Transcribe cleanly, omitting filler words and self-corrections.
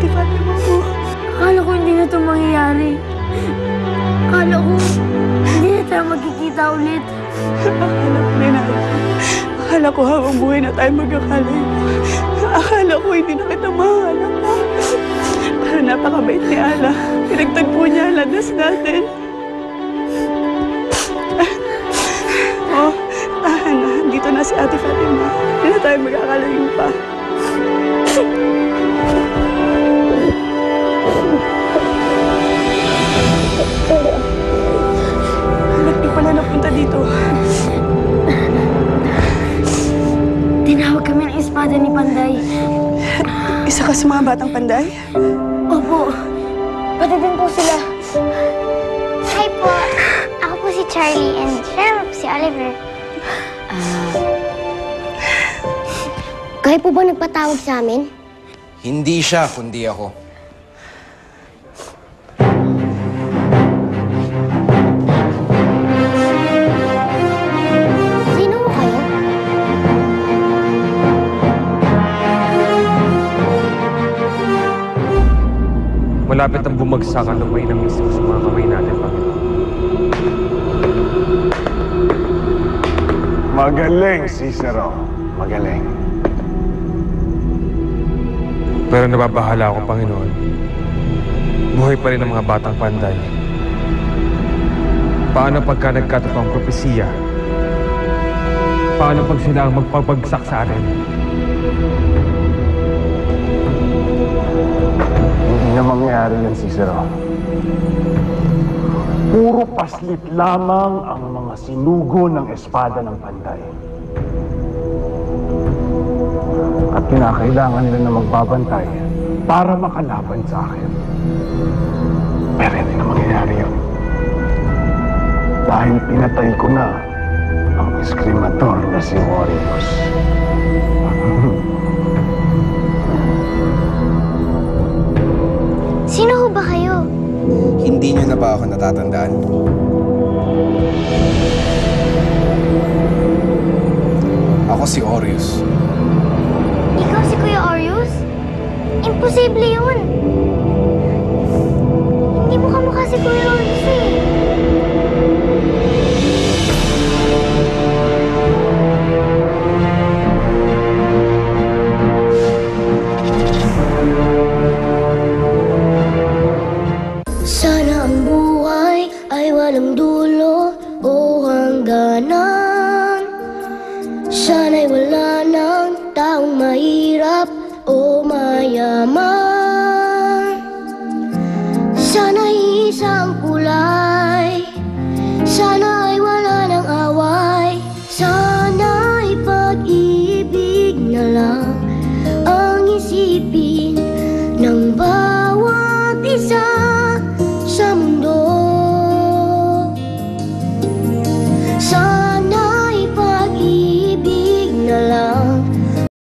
Ate Fatima mo. Akala ko hindi na ito mangyayari. Akala ko hindi na tayo magkikita ulit. Akala ko din ate. Akala ko habang buhay na tayo magkakalayo. Akala ko hindi na kita mahanap. Pero napakabait ni Ala. Pinagtagpo niya ang landas natin. Oh, tahan na. Dito na si Ate Fatima. Hindi na tayo magkakalayo pa. Ba't di pala napunta dito? Tinawag kami ng espada ni Panday. Isa ka sa mga batang Panday? Opo. Pati din po sila. Hi po. Ako po si Charlie and siya naman po si Oliver. Kayo po ba nagpatawag sa amin? Hindi siya, kundi ako. Sino mo kayo? Malapit ang bumagsak ang lumay ng mismo sa mga kamay natin, Panginoon. Magaling, Cicero. Magaling. Pero nababahala ako, Panginoon. Buhay pa rin ang mga batang Panday. Paano pagka nagkatupang propesiya? Paano pag sila ang magpapagsak sa atin? Hindi na mangyayari yan, Cicero. Puro paslit lamang ang mga sinugo ng espada ng Panday. At kinakailangan nila na magbabantay para makalaban sa akin. Pero hindi na mangyayari yun. Dahil pinatay ko na ang eskrimador na si Warriors. Sino ho ba kayo? Hindi niyo na ba ako natatandaan? Ako si Orius. Ikaw si Kuya Orius? Imposible yun. Hindi mo kamukha si Kuya Orius eh. Sana ang buhay ay walang dulo o hangganan. Sana'y wala ng taong mahirap o mayaman. Sana'y isang kulay